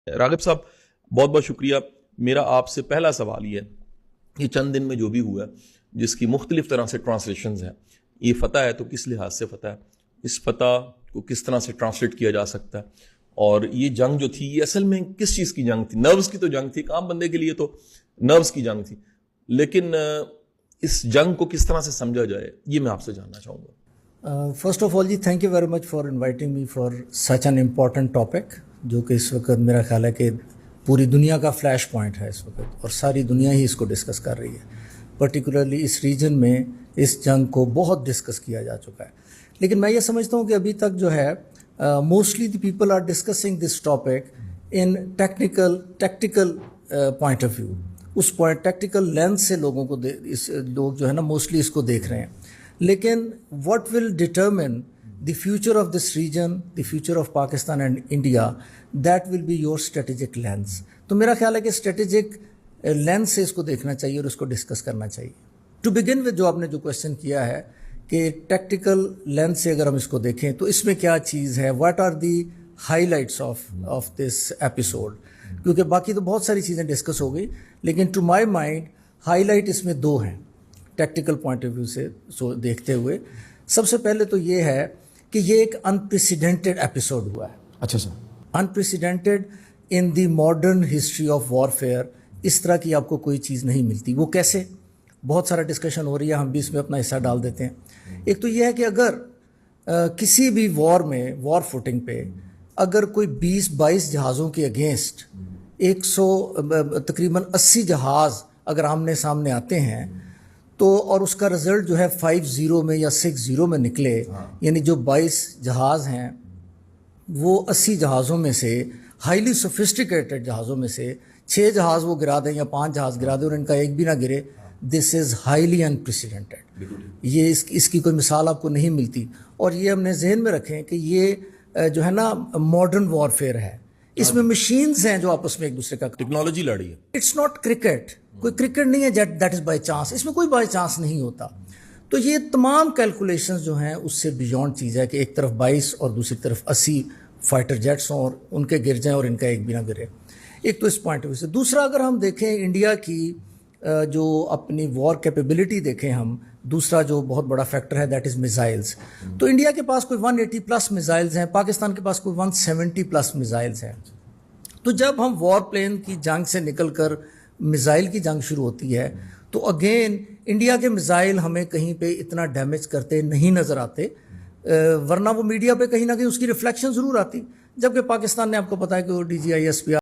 راغب صاحب بہت بہت شکریہ. میرا آپ سے پہلا سوال یہ ہے، یہ چند دن میں جو بھی ہوا ہے جس کی مختلف طرح سے ٹرانسلیشنز ہیں، یہ فتح ہے تو کس لحاظ سے فتح ہے، اس فتح کو کس طرح سے ٹرانسلیٹ کیا جا سکتا ہے، اور یہ جنگ جو تھی یہ اصل میں کس چیز کی جنگ تھی؟ نروز کی تو جنگ تھی، ایک عام بندے کے لیے تو نروز کی جنگ تھی، لیکن اس جنگ کو کس طرح سے سمجھا جائے یہ میں آپ سے جاننا چاہوں گا. فرسٹ آف آل جی thank you very much for inviting me for such an important topic, جو کہ اس وقت میرا خیال ہے کہ پوری دنیا کا فلیش پوائنٹ ہے اس وقت، اور ساری دنیا ہی اس کو ڈسکس کر رہی ہے. پرٹیکولرلی اس ریجن میں اس جنگ کو بہت ڈسکس کیا جا چکا ہے، لیکن میں یہ سمجھتا ہوں کہ ابھی تک جو ہے mostly the people are discussing this topic in tactical point of view. اس پوائنٹ ٹیکٹیکل لینس سے لوگوں کو لوگ جو ہے نا موسٹلی اس کو دیکھ رہے ہیں. لیکن what will determine the future of this region, the future of Pakistan and India, that will be your strategic lens. تو میرا خیال ہے کہ اسٹریٹجک لینس سے اس کو دیکھنا چاہیے اور اس کو ڈسکس کرنا چاہیے. ٹو بگن ود، جو آپ نے جو کوشچن کیا ہے کہ ٹیکٹیکل لینس سے اگر ہم اس کو دیکھیں تو اس میں کیا چیز ہے، what are the high lights of this episode, کیونکہ باقی تو بہت ساری چیزیں ڈسکس ہو گئی، لیکن to my mind highlight اس میں دو ہیں ٹیکٹیکل پوائنٹ آف ویو سے دیکھتے ہوئے. سب سے پہلے تو یہ ہے کہ یہ ایک انپریسیڈنٹڈ ایپیسوڈ ہوا ہے. اچھا sir. Unprecedented in the modern history of warfare. اس طرح کی آپ کو کوئی چیز نہیں ملتی. وہ کیسے؟ بہت سارا ڈسکشن ہو رہی ہے، ہم بھی اس میں اپنا حصہ ڈال دیتے ہیں. ایک تو یہ ہے کہ اگر کسی بھی وار میں، وار فوٹنگ پہ اگر کوئی 20-22 جہازوں کے اگینسٹ 100 تقریباً 80 جہاز اگر آمنے سامنے آتے ہیں تو، اور اس کا رزلٹ جو ہے 5-0 میں یا 6-0 میں نکلے، یعنی جو 22 جہاز ہیں وہ 80 جہازوں میں سے، ہائیلی سوفسٹیکیٹڈ جہازوں میں سے 6 جہاز وہ گرا دیں یا 5 جہاز گرا دیں اور ان کا ایک بھی نہ گرے، دس از ہائیلی انپریسیڈنٹڈ. یہ اس کی کوئی مثال آپ کو نہیں ملتی. اور یہ ہم نے ذہن میں رکھیں کہ یہ جو ہے نا ماڈرن وارفیئر ہے، اس میں مشینز ہیں جو آپس میں ایک دوسرے کا ٹیکنالوجی لڑی ہے. اٹس ناٹ کرکٹ، کوئی کرکٹ نہیں ہے دیٹ از بائی چانس، اس میں کوئی بائی چانس نہیں ہوتا. تو یہ تمام کیلکولیشنز جو ہیں اس سے بیونڈ چیز ہے کہ ایک طرف 22 اور دوسری طرف 80 فائٹر جیٹس ہوں اور ان کے گر جائیں اور ان کا ایک بھی نہ گرے. ایک تو اس پوائنٹ آف ویو سے. دوسرا اگر ہم دیکھیں انڈیا کی جو اپنی وار کیپیبلٹی دیکھیں ہم، دوسرا جو بہت بڑا فیکٹر ہے دیٹ از میزائلز. تو انڈیا کے پاس کوئی 180 پلس میزائلز ہیں، پاکستان کے پاس کوئی 170 پلس میزائلز ہیں. تو جب ہم وار پلین کی جنگ سے نکل کر میزائل کی جنگ شروع ہوتی ہے تو اگین انڈیا کے میزائل ہمیں کہیں پہ اتنا ڈیمیج کرتے نہیں نظر آتے، ورنہ وہ میڈیا پہ کہیں نہ کہیں اس کی ریفلیکشن ضرور آتی. جبکہ پاکستان نے، آپ کو پتا ہے کہ وہ DGISP